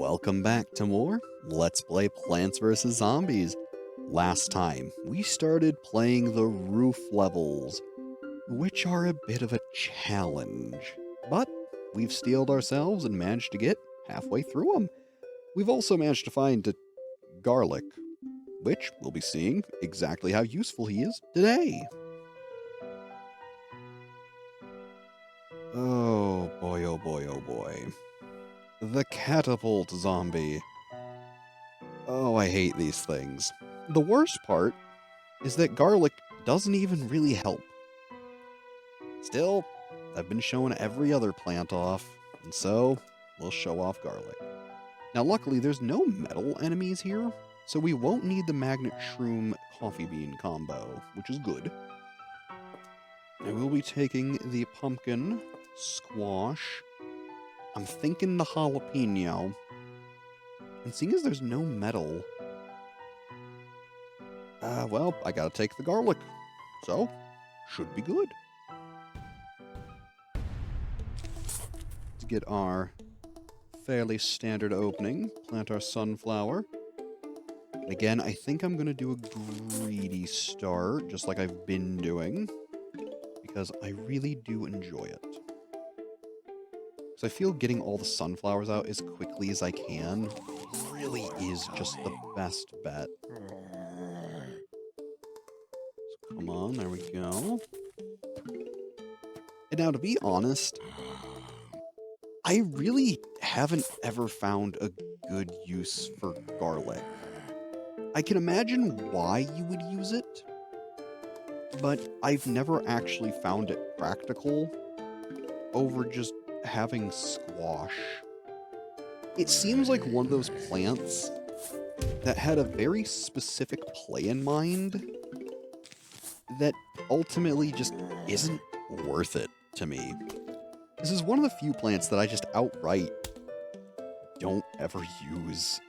Welcome back to more Let's Play Plants vs. Zombies. Last time, we started playing the roof levels, which are a bit of a challenge. But we've steeled ourselves and managed to get halfway through them. We've also managed to find garlic, which we'll be seeing exactly how useful he is today. Oh boy, oh boy, oh boy. The catapult zombie. Oh, I hate these things. The worst part is that garlic doesn't even really help. Still, I've been showing every other plant off, and so we'll show off garlic. Now luckily there's no metal enemies here, so we won't need the magnet shroom coffee bean combo, which is good. I will be taking the pumpkin, squash, I'm thinking the jalapeno, and seeing as there's no metal, well, I gotta take the garlic, so should be good. Let's get our fairly standard opening, plant our sunflower. And again, I think I'm gonna do a greedy start, just like I've been doing, because I really do enjoy it. So I feel getting all the sunflowers out as quickly as I can really is just the best bet. So come on, there we go. And now to be honest, I really haven't ever found a good use for garlic. I can imagine why you would use it, but I've never actually found it practical over just having squash. It seems like one of those plants that had a very specific play in mind that ultimately just isn't worth it to me. This is one of the few plants that I just outright don't ever use.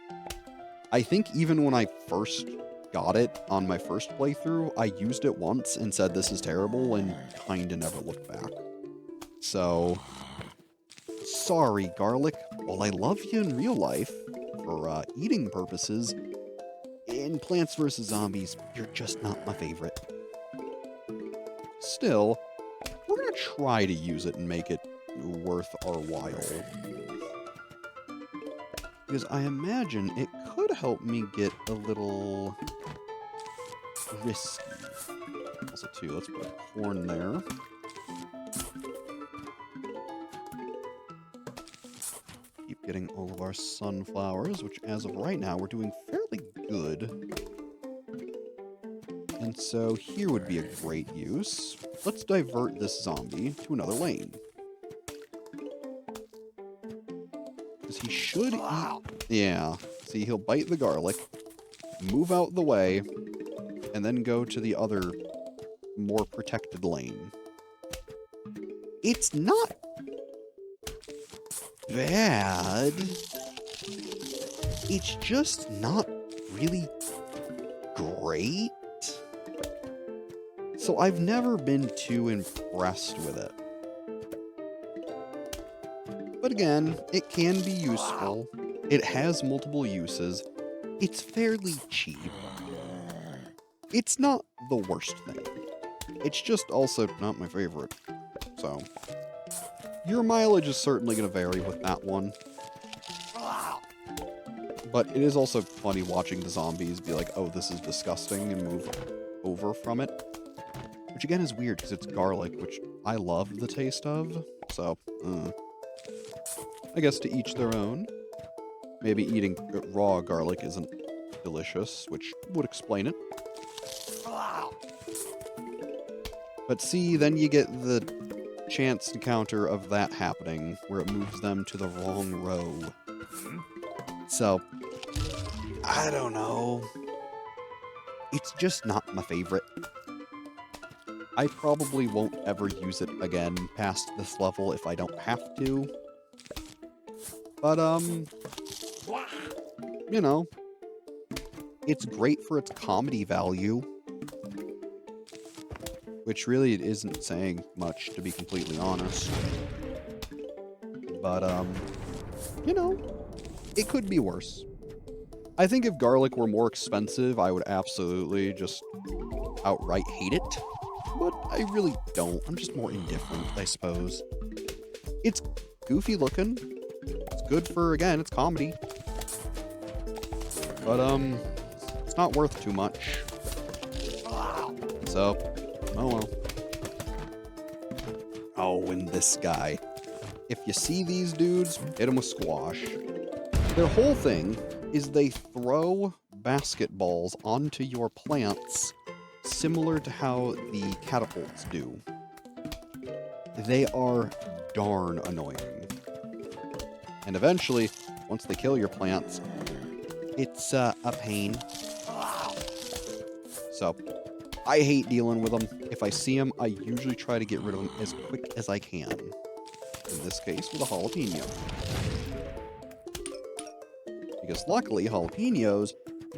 I think even when I first got it on my first playthrough, I used it once and said this is terrible and kinda never looked back. So sorry, garlic. While I love you in real life, for eating purposes, in Plants vs. Zombies, you're just not my favorite. Still, we're gonna try to use it and make it worth our while. Because I imagine it could help me get a little risky. Also, too, let's put corn there. Getting all of our sunflowers, which as of right now, we're doing fairly good. And so here would be a great use. Let's divert this zombie to another lane. Because he should eat... Yeah, see, he'll bite the garlic, move out the way, and then go to the other, more protected lane. It's not bad. It's just not really great. So I've never been too impressed with it. But again, it can be useful. It has multiple uses. It's fairly cheap. It's not the worst thing. It's just also not my favorite. So your mileage is certainly going to vary with that one. But it is also funny watching the zombies be like, oh, this is disgusting, and move over from it. Which again is weird, because it's garlic, which I love the taste of. So, I guess to each their own. Maybe eating raw garlic isn't delicious, which would explain it. But see, then you get the chance encounter of that happening, where it moves them to the wrong row. So, I don't know. It's just not my favorite. I probably won't ever use it again past this level if I don't have to. But, you know, it's great for its comedy value. Which really isn't saying much, to be completely honest. But, you know, It could be worse. I think if garlic were more expensive, I would absolutely just outright hate it. But I really don't. I'm just more indifferent, I suppose. It's goofy looking. It's good for, again, it's comedy. But, it's not worth too much. So, oh well. Oh, and this guy. If you see these dudes, hit them with squash. Their whole thing is they throw basketballs onto your plants, similar to how the catapults do. They are darn annoying. And eventually, once they kill your plants, it's a pain. So, I hate dealing with them. If I see them, I usually try to get rid of them as quick as I can. In this case, with a jalapeno. Because luckily, jalapenos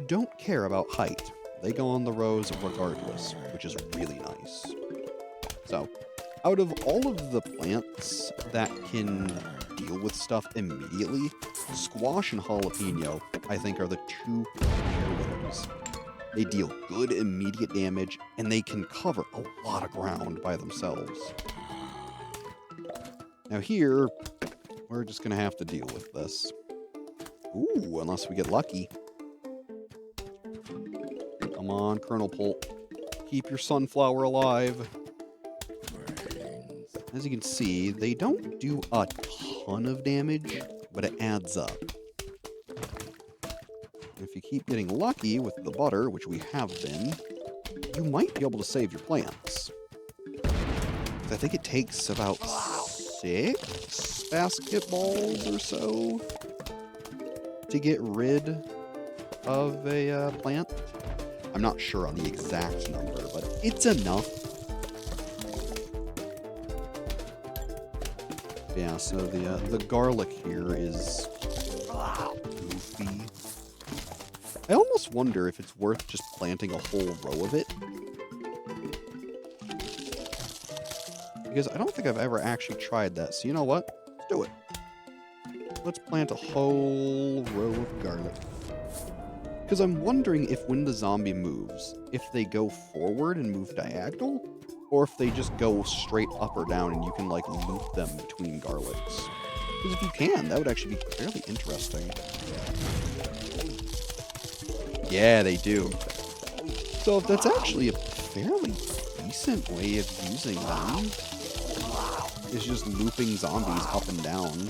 don't care about height. They go on the rows regardless, which is really nice. So, out of all of the plants that can deal with stuff immediately, squash and jalapeno, I think, are the two clear winners. They deal good immediate damage, and they can cover a lot of ground by themselves. Now here, we're just going to have to deal with this. Ooh, unless we get lucky. Come on, Colonel Polt. Keep your sunflower alive. As you can see, they don't do a ton of damage, but it adds up. If you keep getting lucky with the butter, which we have been, you might be able to save your plants. I think it takes about 6 basketballs or so to get rid of a plant. I'm not sure on the exact number, but it's enough. Yeah, so the garlic here is goofy. I almost wonder if it's worth just planting a whole row of it. Because I don't think I've ever actually tried that. So you know what? Let's do it. Let's plant a whole row of garlic. Because I'm wondering if when the zombie moves, if they go forward and move diagonal, or if they just go straight up or down and you can like loop them between garlics. Because if you can, that would actually be fairly interesting. Yeah, they do. So that's actually a fairly decent way of using them. Is just looping zombies up and down.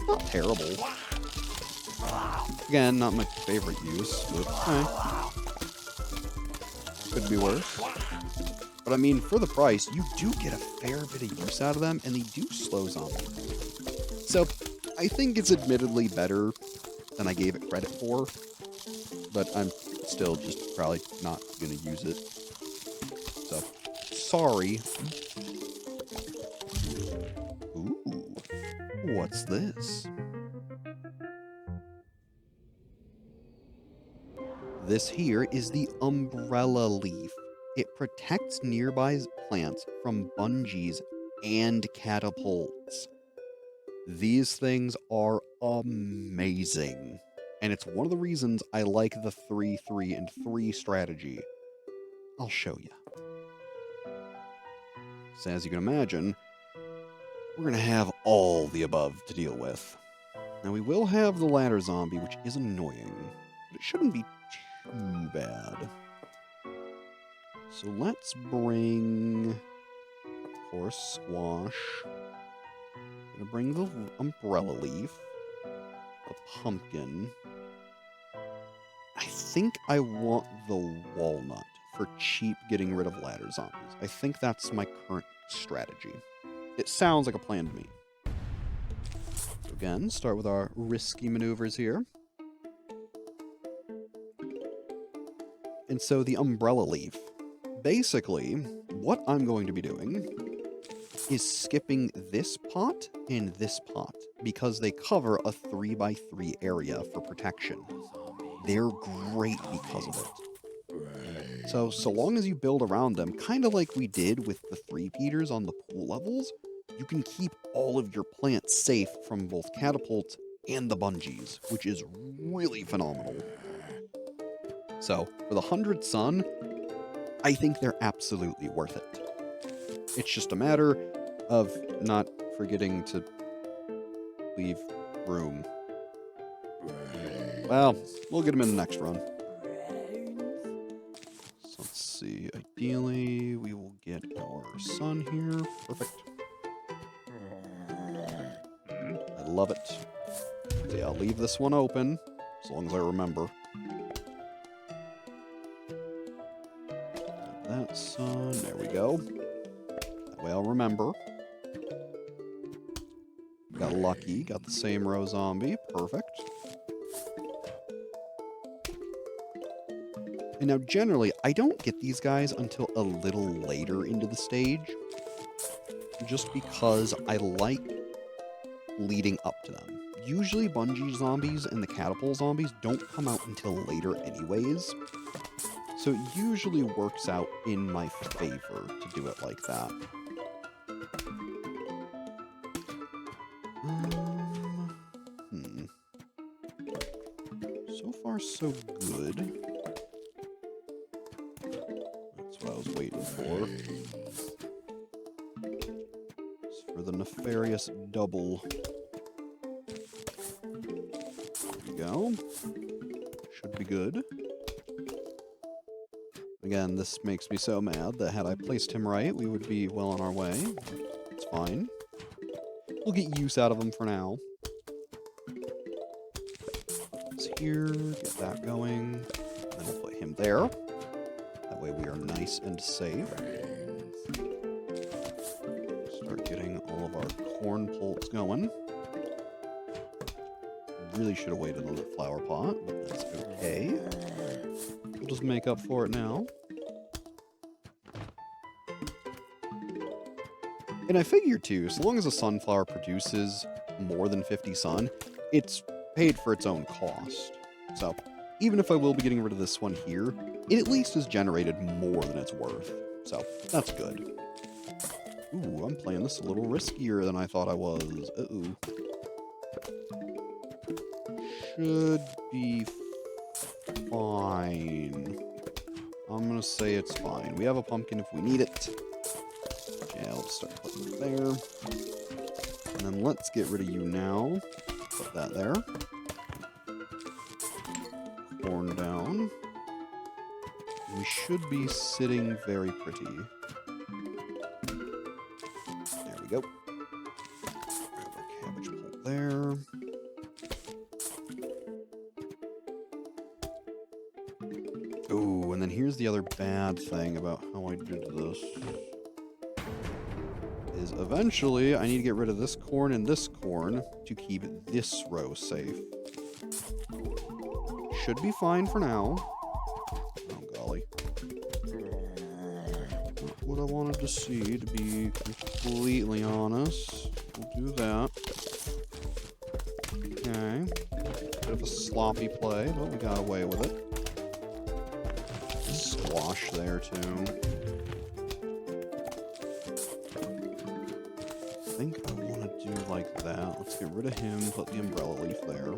Not terrible. Again, not my favorite use, but could be worse. But I mean, for the price, you do get a fair bit of use out of them, and they do slow zombies. So, I think it's admittedly better than I gave it credit for, but I'm still just probably not going to use it. So, sorry. Ooh, what's this? This here is the umbrella leaf. It protects nearby plants from bungees and catapults. These things are amazing. And it's one of the reasons I like the 3-3-3 strategy. I'll show you. So as you can imagine, we're going to have all the above to deal with. Now we will have the ladder zombie, which is annoying, but it shouldn't be too bad. So let's bring, of course, squash. Gonna bring the umbrella leaf, the pumpkin. I think I want the walnut for cheap getting rid of ladder zombies. I think that's my current strategy. It sounds like a plan to me. So again, start with our risky maneuvers here. And so the umbrella leaf. Basically, what I'm going to be doing is skipping this pot and this pot because they cover a 3x3 area for protection. They're great because of it. So long as you build around them, kind of like we did with the 3-peaters on the pool levels, you can keep all of your plants safe from both catapults and the bungees, which is really phenomenal. So, for the 100 sun, I think they're absolutely worth it. It's just a matter of not forgetting to leave room. Well, we'll get them in the next run. So let's see. Ideally, we will get our sun here. Perfect. I love it. So yeah, I'll leave this one open, as long as I remember. That sun, there we go. That way I'll remember. Got lucky, got the same row zombie, perfect. And now generally, I don't get these guys until a little later into the stage, just because I like leading up to them. Usually bungee zombies and the catapult zombies don't come out until later anyways, so it usually works out in my favor to do it like that. So far, so good. That's what I was waiting for. It's for the nefarious double. There we go. Should be good. Again, this makes me so mad that had I placed him right, we would be well on our way. It's fine. We'll get use out of him for now. It's here, get that going. Then we'll put him there. That way we are nice and safe. Start getting all of our corn pulps going. Really should have waited on the flower pot, but that's okay. We'll just make up for it now. And I figure too, so long as a sunflower produces more than 50 sun, it's paid for its own cost. So, even if I will be getting rid of this one here, it at least has generated more than it's worth. So, that's good. Ooh, I'm playing this a little riskier than I thought I was. Uh-oh. Should be fine. I'm gonna say it's fine. We have a pumpkin if we need it. Yeah, let's start putting it there. And then let's get rid of you now. Put that there. Corn down. We should be sitting very pretty. There we go. Grab our cabbage pulp there. Oh, and then here's the other bad thing about how I did this. Is eventually I need to get rid of this corn and this corn to keep this row safe. Should be fine for now. Oh, golly. Not what I wanted to see, to be completely honest. We'll do that. Okay. Bit of a sloppy play, but we got away with it. Squash there, too. I think I want to do like that. Let's get rid of him, put the umbrella leaf there.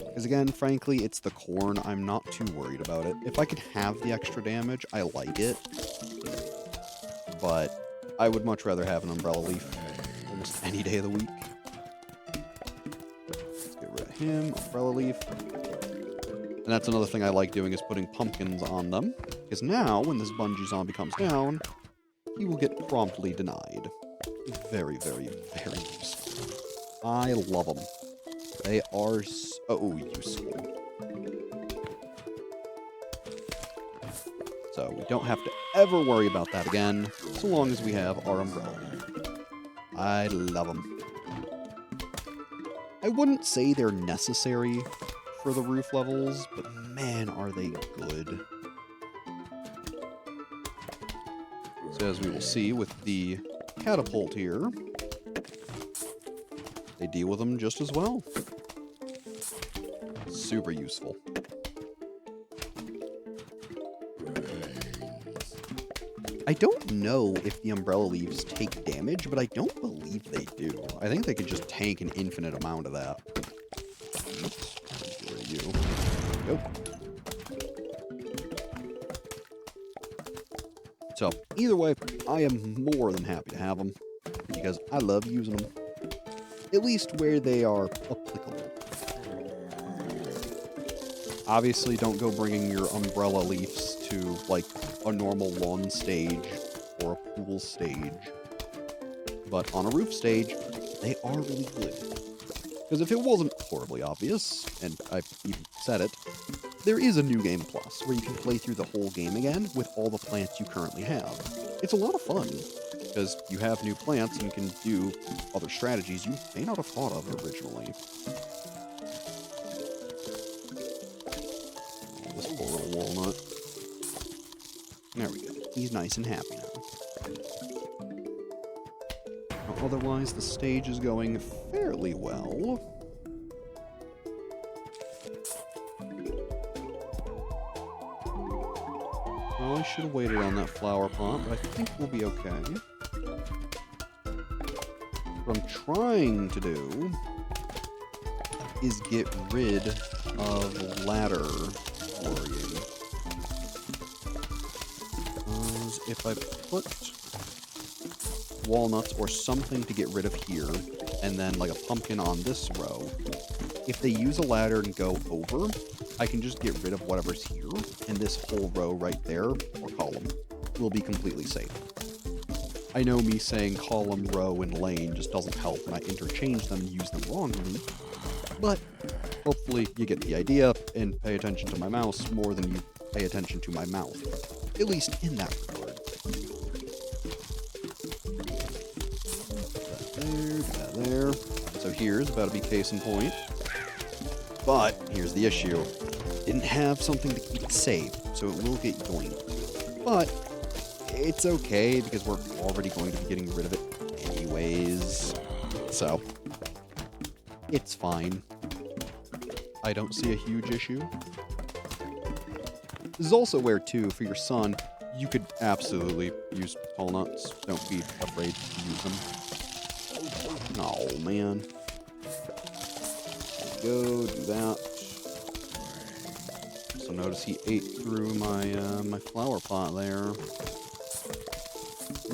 Because again, frankly, it's the corn. I'm not too worried about it. If I could have the extra damage, I like it. But I would much rather have an umbrella leaf almost any day of the week. Let's get rid of him, umbrella leaf. And that's another thing I like doing, is putting pumpkins on them. Because now, when this bungee zombie comes down, he will get promptly denied. Very, very, very useful. I love them. They are so useful. So we don't have to ever worry about that again, so long as we have our umbrella. I love them. I wouldn't say they're necessary for the roof levels, but man, are they good. So as we will see with the catapult here, they deal with them just as well. Super useful. I don't know if the umbrella leaves take damage, but I don't believe they do. I think they could just tank an infinite amount of that. Oops. Where are you? Go. So, either way, I am more than happy to have them, because I love using them. At least where they are applicable. Obviously, don't go bringing your umbrella leaves to, like, a normal lawn stage or a pool stage. But on a roof stage, they are really good. Because if it wasn't horribly obvious, and I've even said it, there is a New Game Plus, where you can play through the whole game again with all the plants you currently have. It's a lot of fun, because you have new plants and can do other strategies you may not have thought of originally. Oh, this poor little walnut. There we go. He's nice and happy now. Otherwise, the stage is going fairly well. Well, I should have waited on that flower pot, but I think we'll be okay. What I'm trying to do is get rid of ladder worrying. Because if I put walnuts or something to get rid of here, and then like a pumpkin on this row, if they use a ladder and go over, I can just get rid of whatever's here, and this whole row right there, or column, will be completely safe. I know me saying column, row, and lane just doesn't help when I interchange them and use them wrongly, but hopefully you get the idea and pay attention to my mouse more than you pay attention to my mouth, at least in that regard. There. So here's about to be case in point. But here's the issue. Didn't have something to keep it safe, so it will get yoinked. But it's okay because we're already going to be getting rid of it anyways. So it's fine. I don't see a huge issue. This is also where, too, for your son, you could absolutely use tall nuts. Don't be afraid to use them. Oh, man. There we go, do that. So notice he ate through my my flower pot there.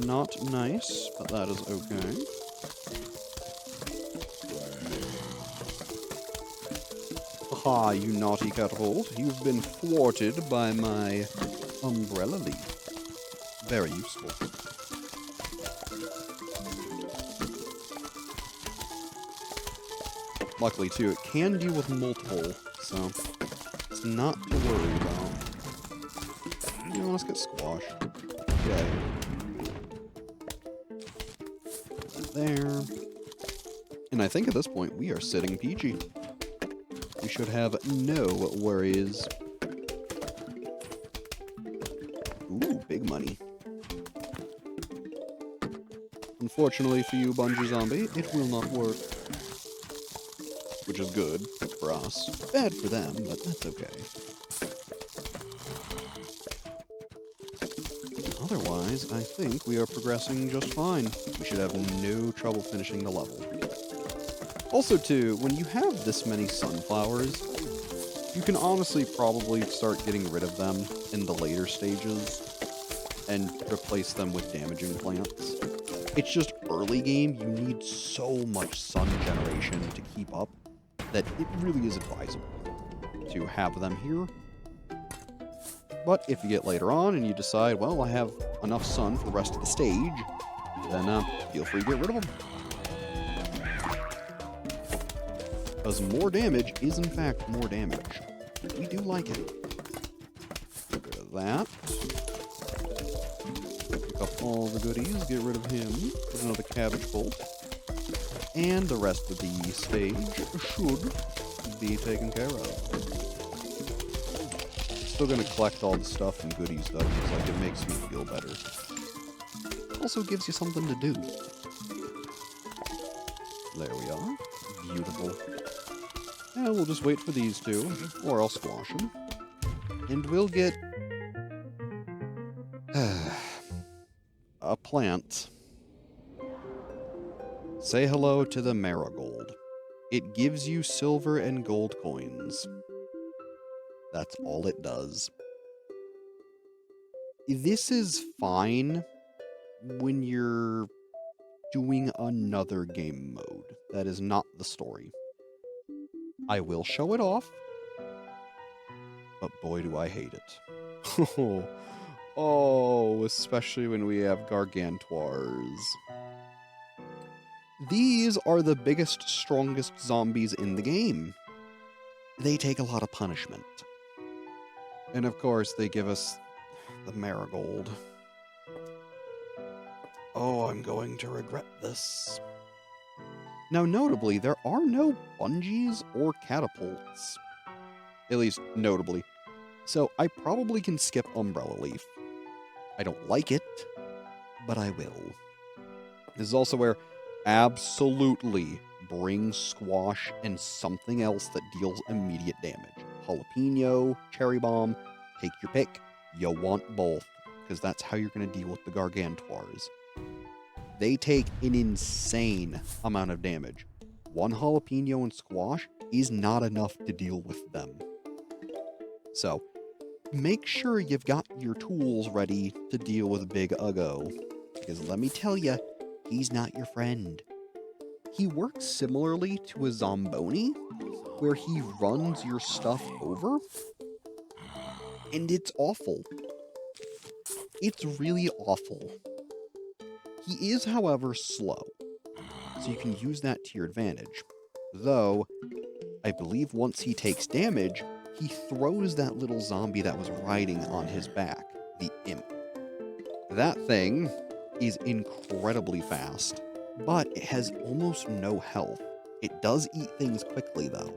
Not nice, but that is okay. Aha, you naughty catapult. You've been thwarted by my umbrella leaf. Very useful. Luckily, too, it can deal with multiple, so it's not to worry about. You know, let's get squashed. Okay. There. And I think at this point, we are sitting peachy. We should have no worries. Ooh, big money. Unfortunately for you, Bungee Zombie, it will not work. Which is good for us. Bad for them, but that's okay. Otherwise, I think we are progressing just fine. We should have no trouble finishing the level. Also, too, when you have this many sunflowers, you can honestly probably start getting rid of them in the later stages and replace them with damaging plants. It's just early game, you need so much sun generation to keep up that it really is advisable to have them here. But if you get later on and you decide, well, I have enough sun for the rest of the stage, then feel free to get rid of them. Because more damage is in fact more damage. We do like it. Get rid of that. Pick up all the goodies, get rid of him. Put another cabbage bolt. And the rest of the stage should be taken care of. Still gonna collect all the stuff and goodies though, because like it makes me feel better. Also gives you something to do. There we are. Beautiful. And we'll just wait for these two, or I'll squash them. And we'll get a plant. Say hello to the marigold. It gives you silver and gold coins. That's all it does. This is fine when you're doing another game mode. That is not the story. I will show it off, but boy do I hate it. Oh, especially when we have gargantuars. These are the biggest, strongest zombies in the game. They take a lot of punishment. And of course, they give us the marigold. Oh, I'm going to regret this. Now, notably, there are no bungees or catapults. At least, notably. So, I probably can skip Umbrella Leaf. I don't like it, but I will. This is also where absolutely bring squash and something else that deals immediate damage. Jalapeno, cherry bomb, take your pick. You want both, because that's how you're going to deal with the gargantuars. They take an insane amount of damage. One jalapeno and squash is not enough to deal with them. So, make sure you've got your tools ready to deal with Big Uggo. Because let me tell you, he's not your friend. He works similarly to a Zomboni, where he runs your stuff over, and it's awful. It's really awful. He is, however, slow, so you can use that to your advantage. Though, I believe once he takes damage, he throws that little zombie that was riding on his back, the imp. That thing is incredibly fast, but it has almost no health. It does eat things quickly, though.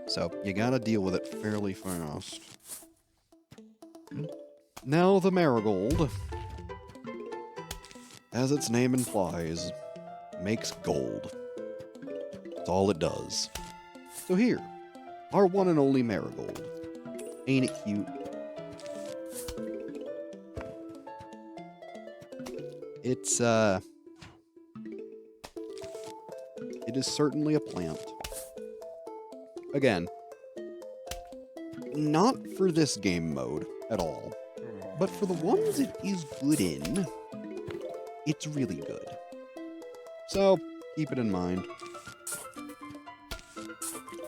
So, you gotta deal with it fairly fast. Now the marigold, as its name implies, makes gold. That's all it does. So here, our one and only marigold. Ain't it cute? It is certainly a plant. Again, not for this game mode at all, but for the ones it is good in, it's really good. So, keep it in mind.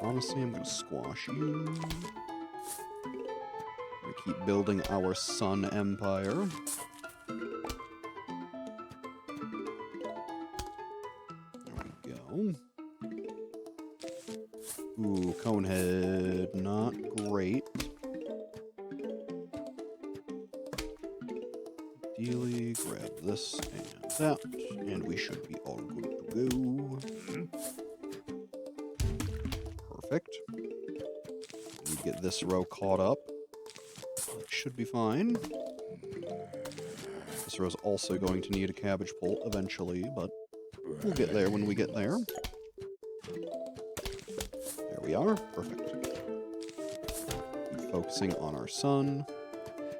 Honestly, I'm gonna squash you. We keep building our sun empire. There we go. Ooh, Conehead, not great. Ideally, grab this and that, and we should be all good to go. Perfect. We get this row caught up. That should be fine. This row's also going to need a cabbage pult eventually, but we'll get there when we get there. There we are. Perfect. Keep focusing on our sun.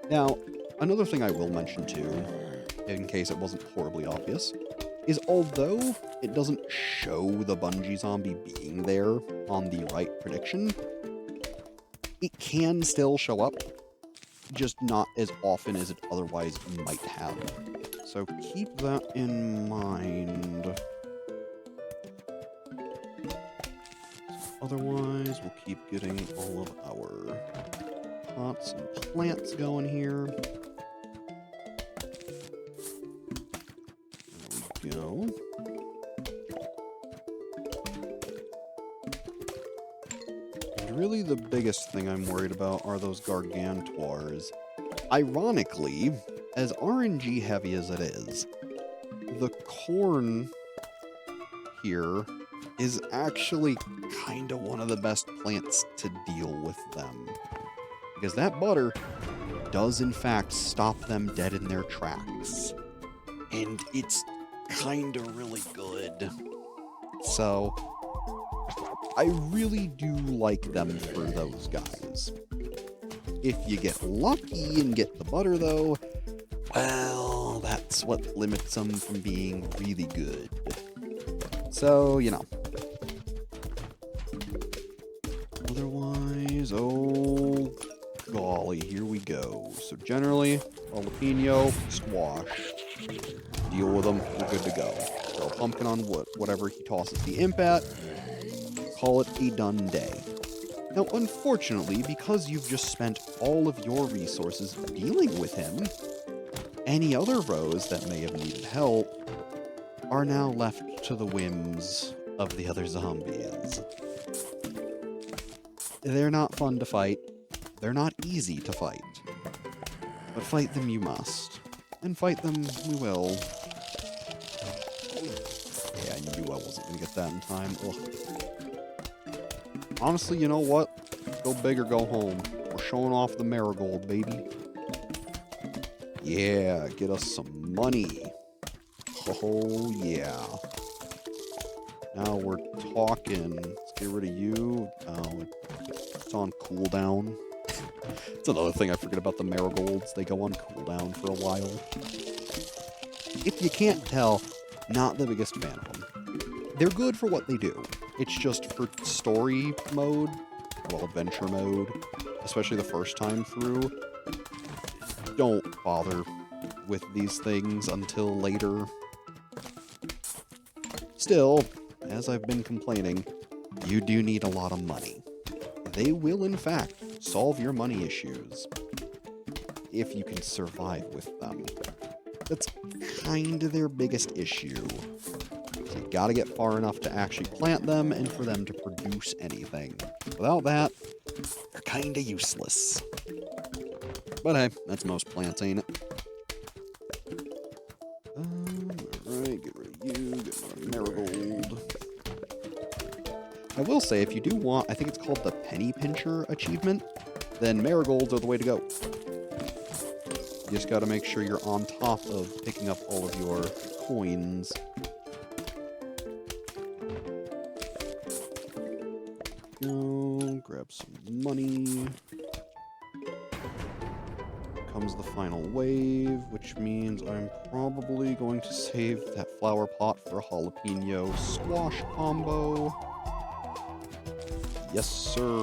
Now, another thing I will mention too, in case it wasn't horribly obvious, is although it doesn't show the bungee zombie being there on the right prediction, it can still show up, just not as often as it otherwise might have. So keep that in mind. Otherwise, we'll keep getting all of our pots and plants going here. There we go. And really the biggest thing I'm worried about are those gargantuars. Ironically, as RNG heavy as it is, the corn here is actually kind of one of the best plants to deal with them. Because that butter does in fact stop them dead in their tracks. And it's kind of really good. So, I really do like them for those guys. If you get lucky and get the butter though, well, that That's what limits them from being really good. So, you know. Otherwise, oh golly, here we go. So generally, jalapeno, squash. Deal with them, we're good to go. Throw a pumpkin on whatever he tosses the imp at. Call it a done day. Now, unfortunately, because you've just spent all of your resources dealing with him, any other rows that may have needed help are now left to the whims of the other zombies. They're not fun to fight. They're not easy to fight. But fight them you must. And fight them we will. Yeah, I knew I wasn't going to get that in time. Ugh. Honestly, you know what? Go big or go home. We're showing off the marigold, baby. Yeah, get us some money. Oh, yeah. Now we're talking. Let's get rid of you. Oh, it's on cooldown. It's another thing I forget about the marigolds. They go on cooldown for a while. If you can't tell, not the biggest fan of them. They're good for what they do. It's just for story mode, well, adventure mode, especially the first time through, don't bother with these things until later. Still, as I've been complaining, you do need a lot of money. They will, in fact, solve your money issues if you can survive with them. That's kind of their biggest issue. So you gotta get far enough to actually plant them and for them to produce anything. Without that, they're kinda useless. But hey, that's most plants, ain't it? Alright, get rid of you, get rid of marigold. I will say, if you do want, I think it's called the Penny Pincher achievement, then marigolds are the way to go. You just gotta make sure you're on top of picking up all of your coins. Go, grab some money. Comes the final wave, which means I'm probably going to save that flower pot for a jalapeno squash combo. Yes, sir.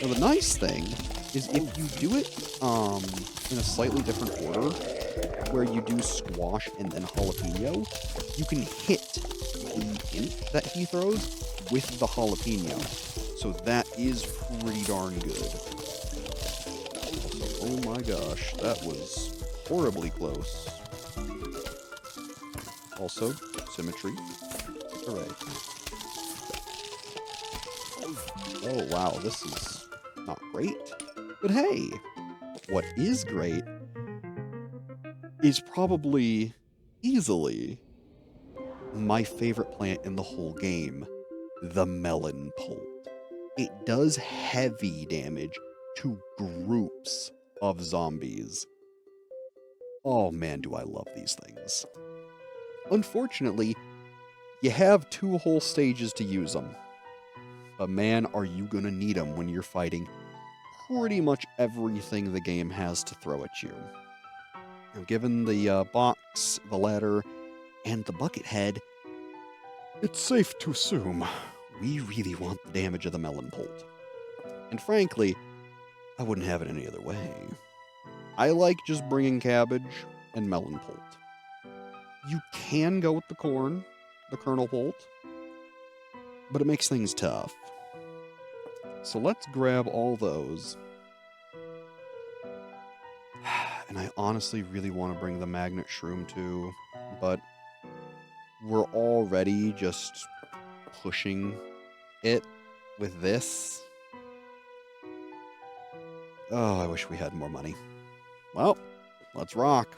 Now, the nice thing is if you do it in a slightly different order, where you do squash and then jalapeno, you can hit the imp that he throws with the jalapeno. So that is pretty darn good. Also, oh my gosh, that was horribly close. Also, symmetry. Hooray. Oh wow, this is not great. But hey, what is great is probably easily my favorite plant in the whole game, the melon pult. It does heavy damage to groups of zombies. Oh man, do I love these things. Unfortunately, you have 2 whole stages to use them. But man, are you gonna need them when you're fighting pretty much everything the game has to throw at you. Now, given the box, the ladder, and the bucket head, it's safe to assume we really want the damage of the melon pult. And frankly, I wouldn't have it any other way. I like just bringing cabbage and melon pult. You can go with the corn, the kernel pult, but it makes things tough. So let's grab all those. And I honestly really want to bring the magnet shroom too, but we're already just pushing it with this. Oh, I wish we had more money. Well, let's rock.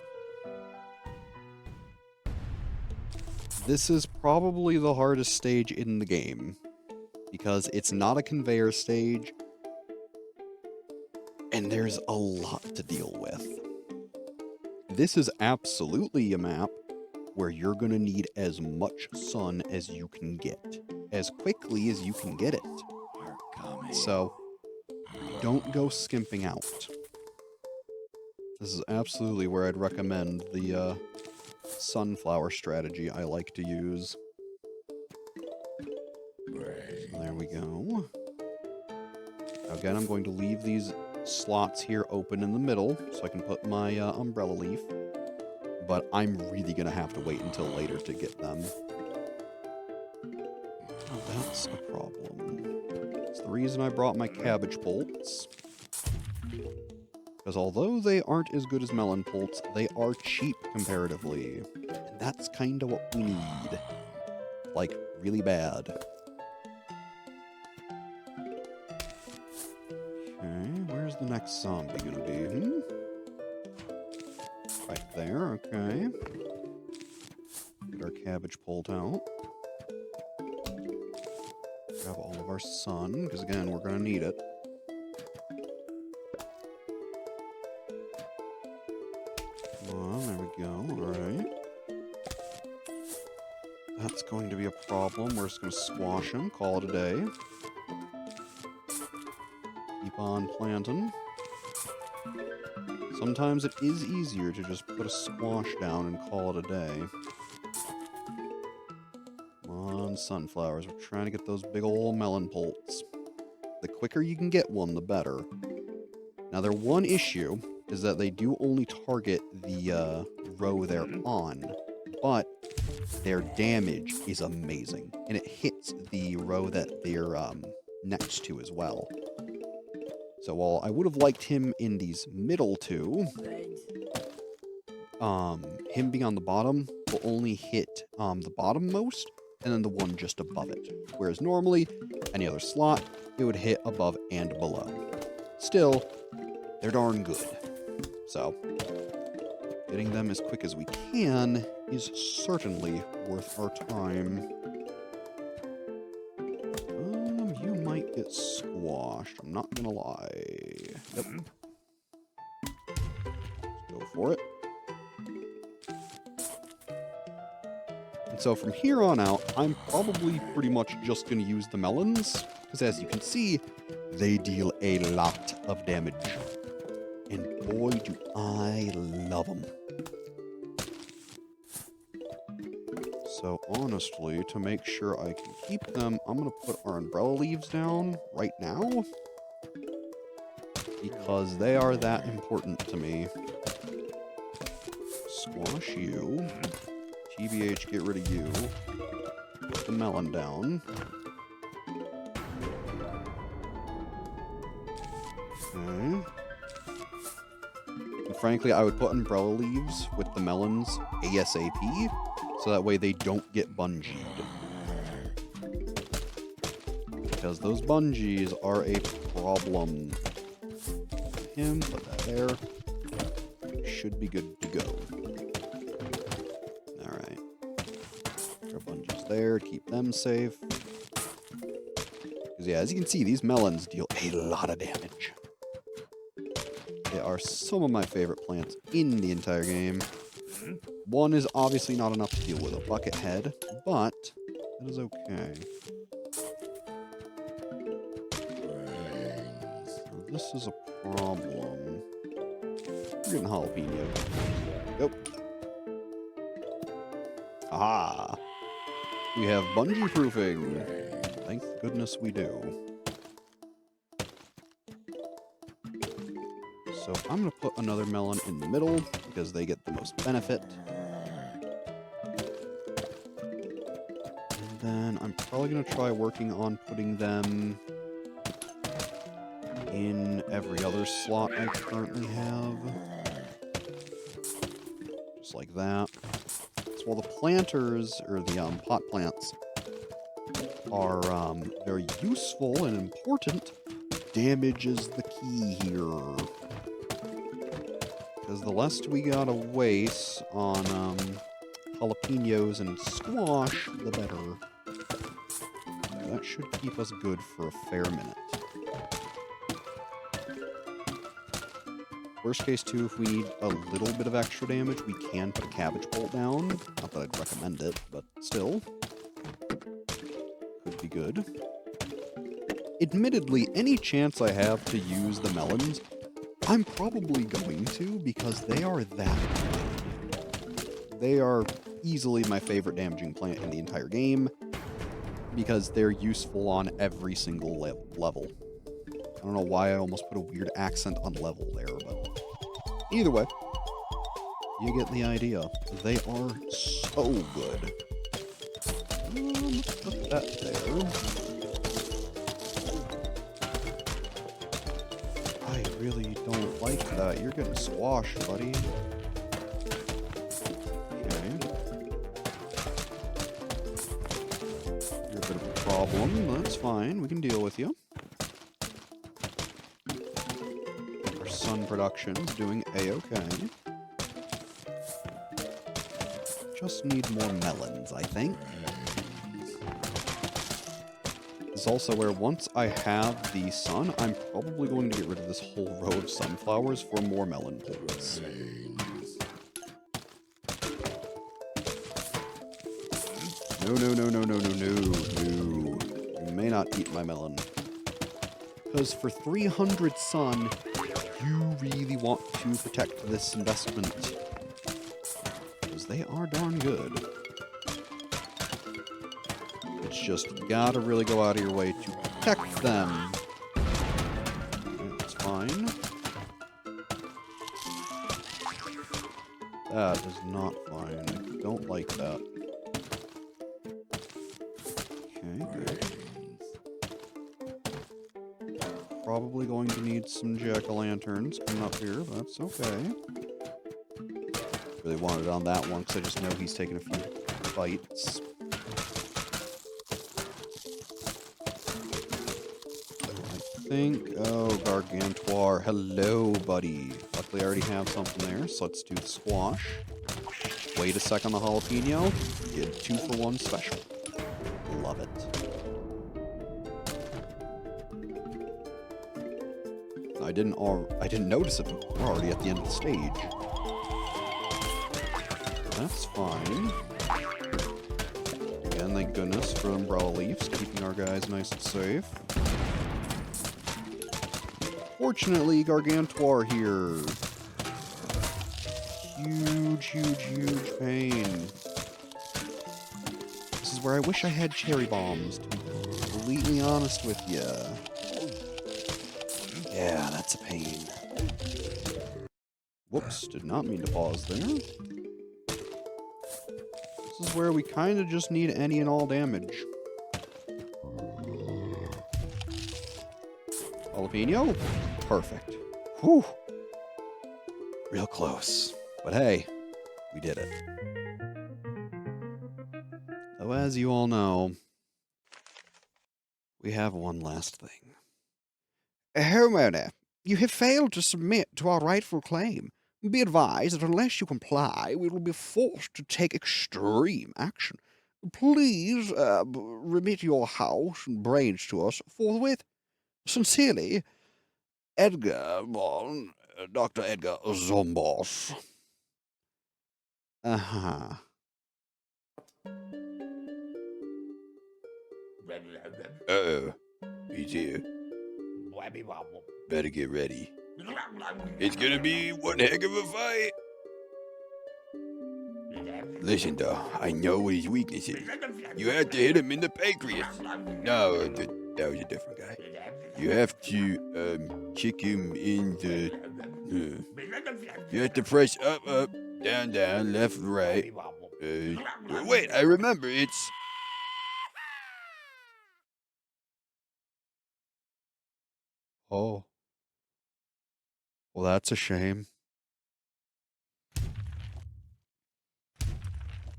This is probably the hardest stage in the game, because it's not a conveyor stage, and there's a lot to deal with. This is absolutely a map where you're going to need as much sun as you can get, as quickly as you can get it. So, don't go skimping out. This is absolutely where I'd recommend the sunflower strategy I like to use. So there we go. Again, I'm going to leave these slots here open in the middle so I can put my umbrella leaf. But I'm really going to have to wait until later to get them. Oh, that's a problem. It's the reason I brought my cabbage bolts. Because although they aren't as good as melon bolts, they are cheap comparatively. And that's kind of what we need. Like, really bad. Okay, where's the next zombie gonna be? Right there, okay. Get our cabbage pulled out. Grab all of our sun, because again, we're gonna need it. There we go, alright. That's going to be a problem. We're just going to squash him, call it a day. Keep on planting. Sometimes it is easier to just put a squash down and call it a day. Come on, sunflowers. We're trying to get those big old melon bolts. The quicker you can get one, the better. Now, their one issue is that they do only target the row they're on, but their damage is amazing, and it hits the row that they're next to as well. So while I would have liked him in these middle two, him being on the bottom will only hit the bottom most, and then the one just above it. Whereas normally, any other slot, it would hit above and below. Still, they're darn good. So, getting them as quick as we can is certainly worth our time. You might get squashed, I'm not gonna lie. Yep. Let's go for it. And so from here on out, I'm probably pretty much just gonna use the melons, because as you can see, they deal a lot of damage. And boy, do I love them. So honestly, to make sure I can keep them, I'm going to put our umbrella leaves down right now. Because they are that important to me. Squash you. TBH, get rid of you. Put the melon down. Okay. And frankly, I would put umbrella leaves with the melons ASAP, so that way they don't get bungeed. Because those bungees are a problem. Put that there. Should be good to go. Alright. Our bungees there, keep them safe. Because yeah, as you can see, these melons deal a lot of damage. They are some of my favorite plants in the entire game. One is obviously not enough to deal with a bucket head, but that is okay. So this is a problem. We're getting jalapeno. Nope. Aha! We have bungee proofing. Thank goodness we do. So I'm going to put another melon in the middle because they get the most benefit. And then I'm probably going to try working on putting them in every other slot I currently have. Just like that. So while the planters, or the pot plants, are very useful and important, damage is the key here. Because the less we gotta waste on jalapenos and squash, the better. That should keep us good for a fair minute. Worst case too, if we need a little bit of extra damage, we can put a cabbage bolt down. Not that I'd recommend it, but still. Could be good. Admittedly, any chance I have to use the melons, I'm probably going to because they are that good. They are easily my favorite damaging plant in the entire game because they're useful on every single level. I don't know why I almost put a weird accent on level there, but either way, you get the idea. They are so good. Let's put that there. I really don't like that. You're getting squashed, buddy. Okay. You're a bit of a problem. That's fine. We can deal with you. Our sun production's doing A-okay. Just need more melons, I think. This is also where once I have the sun, I'm probably going to get rid of this whole row of sunflowers for more melon plants. No, no, no, no, no, no, no, no. You may not eat my melon. Because for 300 sun, you really want to protect this investment. Because they are darn good. It's just, you gotta really go out of your way to protect them. That's fine. That is not fine. I don't like that. Okay, good. Probably going to need some jack-o'-lanterns coming up here, but that's okay. Really wanted on that one because I just know he's taking a few bites. Oh, Gargantuar. Hello, buddy. Luckily, I already have something there, so let's do the squash. Wait a sec on the jalapeno. Get a 2-for-1 special. Love it. I didn't notice it. We're already at the end of the stage. That's fine. Again, thank goodness for umbrella leaves, keeping our guys nice and safe. Fortunately, Gargantuar here. Huge, huge, huge pain. This is where I wish I had cherry bombs, to be completely honest with you. Yeah, that's a pain. Whoops, did not mean to pause there. This is where we kind of just need any and all damage. Jalapeno? Perfect. Whew. Real close. But hey, we did it. So as you all know, we have one last thing. Homeowner, you have failed to submit to our rightful claim. Be advised that unless you comply, we will be forced to take extreme action. Please remit your house and brains to us forthwith. Sincerely, Dr. Edgar Zomboss. Uh-huh. Uh-oh. He's here. Better get ready. It's gonna be one heck of a fight. Listen, though, I know what his weakness is. You have to hit him in the pancreas. No, that was a different guy. You have to kick him in the... you have to press up, up, down, down, left, right. Wait, I remember, it's... Oh. Well, that's a shame.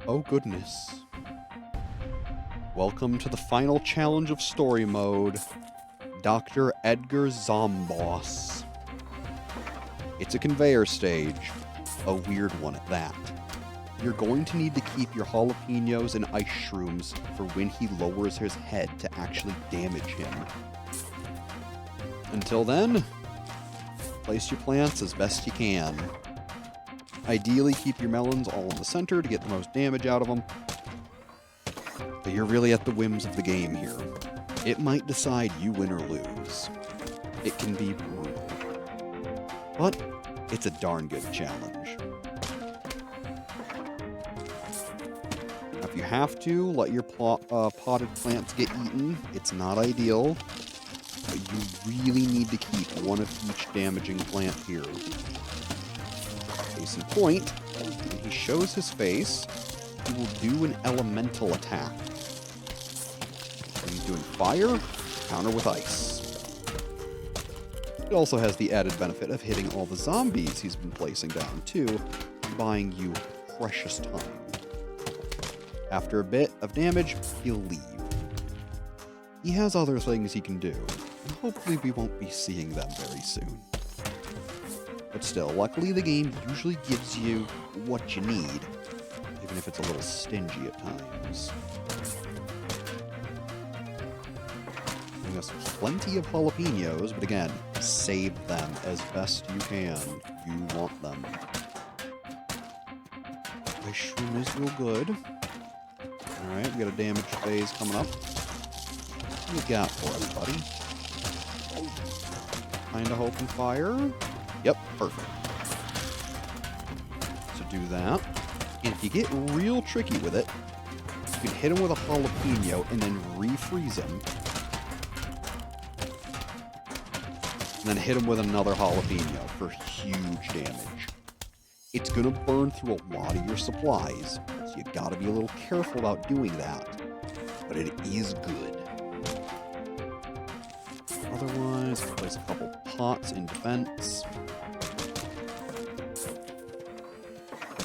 Oh, goodness. Welcome to the final challenge of story mode, Dr. Edgar Zomboss. It's a conveyor stage, a weird one at that. You're going to need to keep your jalapenos and ice shrooms for when he lowers his head to actually damage him. Until then, place your plants as best you can. Ideally, keep your melons all in the center to get the most damage out of them. But you're really at the whims of the game here. It might decide you win or lose. It can be brutal. but it's a darn good challenge. Now, if you have to let your potted plants get eaten, it's not ideal, but you really need to keep one of each damaging plant here. Case in point, when he shows his face, he will do an elemental attack. When he's doing fire, counter with ice. It also has the added benefit of hitting all the zombies he's been placing down, too, buying you precious time. After a bit of damage, he'll leave. He has other things he can do, and hopefully we won't be seeing them very soon. But still, luckily the game usually gives you what you need, even if it's a little stingy at times. Giving us plenty of jalapenos, but again, save them as best you can. You want them. My shroom is real good. Alright, we got a damage phase coming up. What do you got for us, buddy? Kinda hoping fire. Yep, perfect. So do that. And if you get real tricky with it, you can hit him with a jalapeno and then refreeze him. And then hit him with another jalapeno for huge damage. It's gonna burn through a lot of your supplies, so you gotta be a little careful about doing that. But it is good. Otherwise, I'll place a couple pots in defense.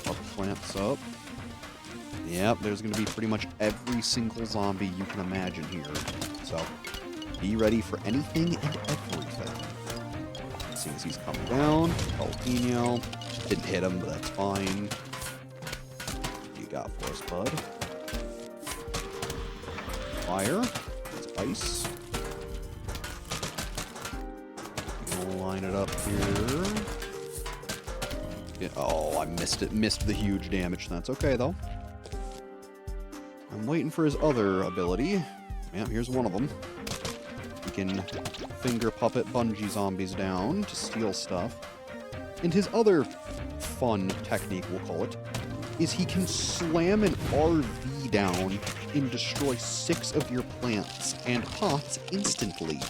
Our plants up. Yep, there's gonna be pretty much every single zombie you can imagine here. So, be ready for anything and everything. As soon as he's coming down, jalapeno. Didn't hit him, but that's fine. What do you got for us, bud? Fire. That's ice. We'll line it up here. Yeah, oh, I missed it. Missed the huge damage. That's okay, though. I'm waiting for his other ability. Yeah, here's one of them. He can finger puppet bungee zombies down to steal stuff. And his other fun technique, we'll call it, is he can slam an RV down and destroy 6 of your plants and pots instantly.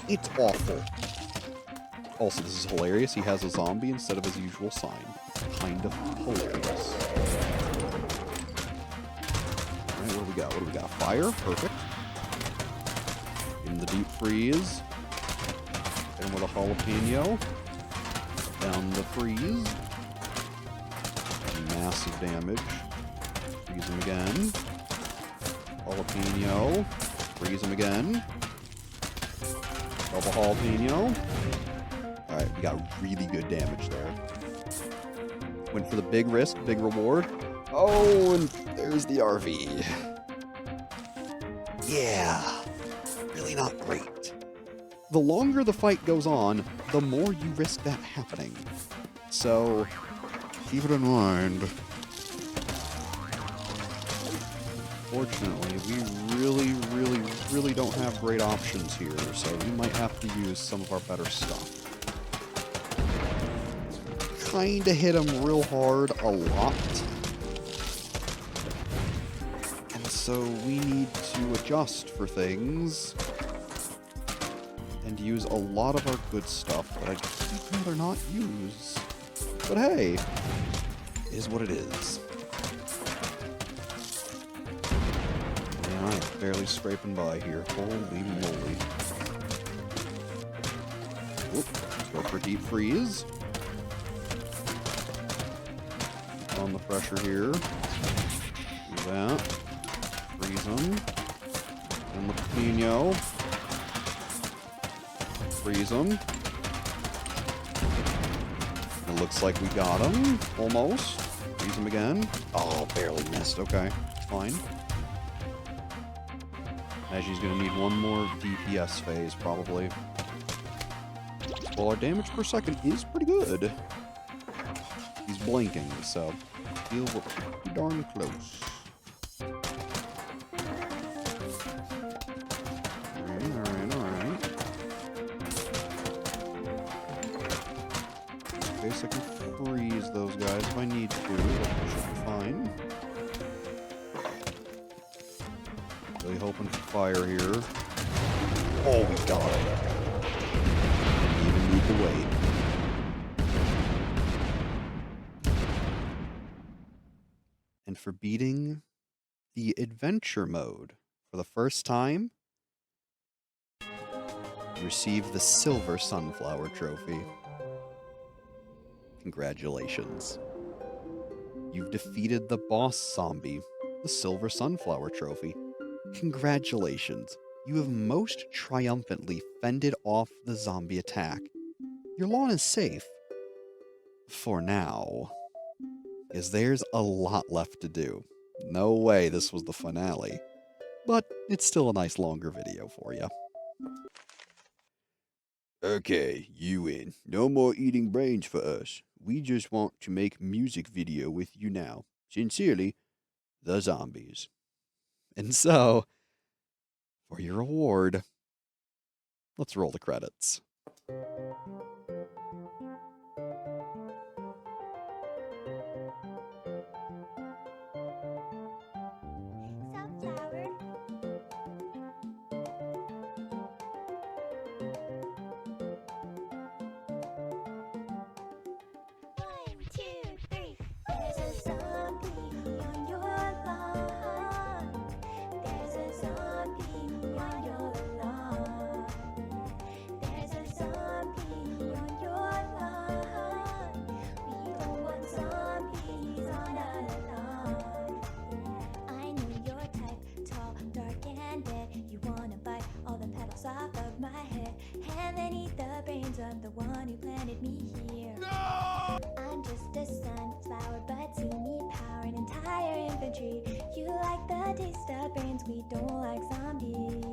It's awful. Also, this is hilarious. He has a zombie instead of his usual sign. Kind of hilarious. Alright, what do we got? What do we got? Fire. Perfect. In the deep freeze. And with a jalapeno. Down the freeze. Massive damage. Freeze him again. Jalapeno. Freeze him again. Double jalapeno. Alright, we got really good damage there. Went for the big risk, big reward. Oh, and there's the RV. Yeah. Really not great. The longer the fight goes on, the more you risk that happening. So, keep it in mind. Fortunately, we really don't have great options here, so we might have to use some of our better stuff. Kinda hit him real hard a lot. And so we need to adjust for things. And use a lot of our good stuff that I'd rather not use. But hey, it is what it is. Man, I am barely scraping by here. Holy moly. Oop, let's go for deep freeze. On the pressure here. Do that. Freeze them. And the pino. Freeze him. It looks like we got him. Almost. Freeze him again. Oh, barely missed. Okay. It's fine. Maggie's gonna need one more DPS phase, probably. Well, our damage per second is pretty good. He's blinking, so I feel we're pretty darn close. case I can freeze those guys if I need to. That should be fine. Really hoping for fire here. Oh, we got it. Didn't even need to wait. And for beating the adventure mode for the first time, you receive the Silver Sunflower Trophy. Congratulations. You've defeated the boss zombie, the Silver Sunflower Trophy. Congratulations. You have most triumphantly fended off the zombie attack. Your lawn is safe. For now. Because there's a lot left to do. No way this was the finale. But it's still a nice longer video for you. Okay, you win. No more eating brains for us. We just want to make music video with you now. Sincerely, the zombies. And so, for your reward, let's roll the credits. Sunflower. One, two, three. There's a zombie on your lawn. There's a zombie on your lawn. There's a zombie on your lawn. We don't want zombies on our lawn. I know your type, tall, dark, and dead. You wanna bite all the petals off of my head, and then eat the brains of the one who planted me here. No! I'm just a sunflower, but see me power an entire infantry. You like the taste of brains, we don't like zombies.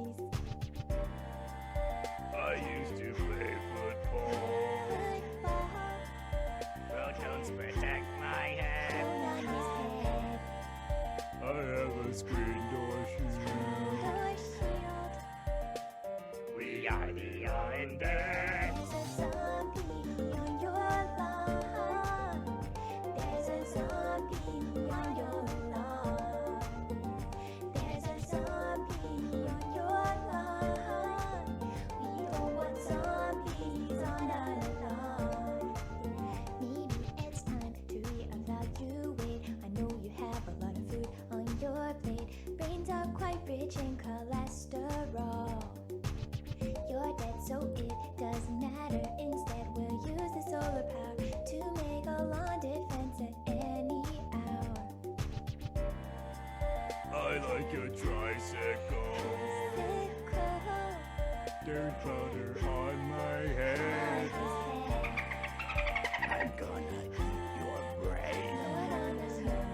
I used to play football. Football, Well, don't protect my head. thrown on his head. I have a screen door shield. Your shield. We are the undead. There's a zombie on your lawn. There's a zombie on your lawn. There's a zombie on your lawn. We don't want zombies on our lawn. Maybe it's time to reevaluate. I know you have a lot of food on your plate. Brains are quite rich in cholesterol. You're dead, so it doesn't matter. Instead, we'll use the solar power to make a lawn defense at any hour. I like a tricycle. Sickle Dirt powder on my head. I'm gonna eat your brain. put on the snow.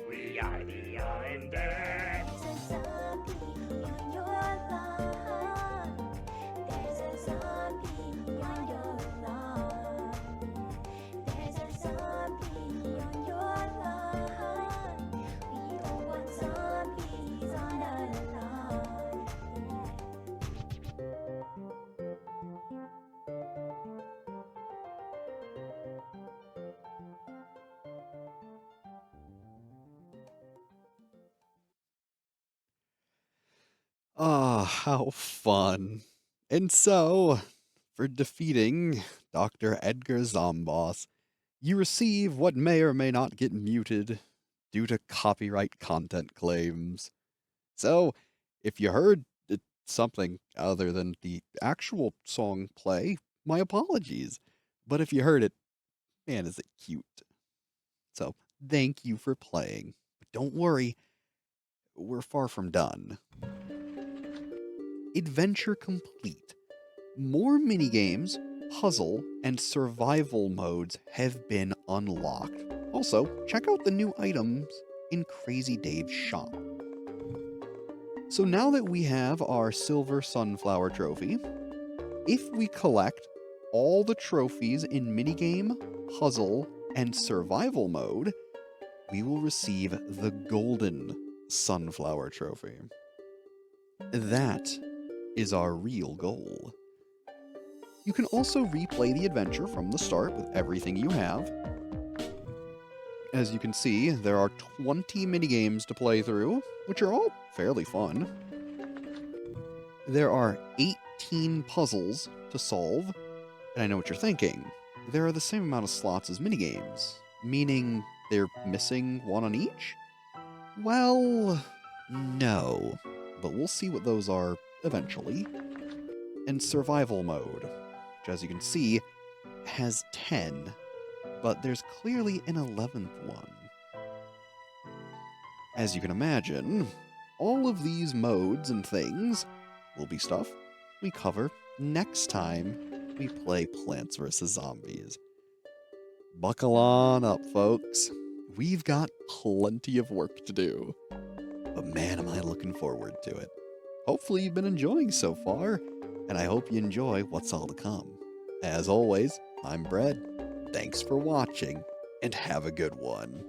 We are the undead. There's a zombie on your lawn. There's a zombie on your lawn. There's a zombie on your lawn. We don't want zombies on our lawn. Ah, how fun. And so, for defeating Dr. Edgar Zomboss, you receive what may or may not get muted due to copyright content claims. So, if you heard something other than the actual song play, my apologies. But if you heard it, man, is it cute. So, thank you for playing. But don't worry, we're far from done. Adventure complete. More minigames, puzzle, and survival modes have been unlocked. Also, check out the new items in Crazy Dave's shop. So now that we have our Silver Sunflower Trophy, if we collect all the trophies in minigame, puzzle, and survival mode, we will receive the Golden Sunflower Trophy. That is our real goal. You can also replay the adventure from the start with everything you have. As you can see, there are 20 minigames to play through, which are all fairly fun. There are 18 puzzles to solve, and I know what you're thinking. There are the same amount of slots as minigames, meaning they're missing one on each? Well, no, but we'll see what those are eventually. And survival mode, which as you can see, has 10, but there's clearly an 11th one. As you can imagine, all of these modes and things will be stuff we cover next time we play Plants vs. Zombies. Buckle on up, folks. We've got plenty of work to do. But man, am I looking forward to it. Hopefully you've been enjoying so far, and I hope you enjoy what's all to come. As always, I'm Brett. Thanks for watching, and have a good one.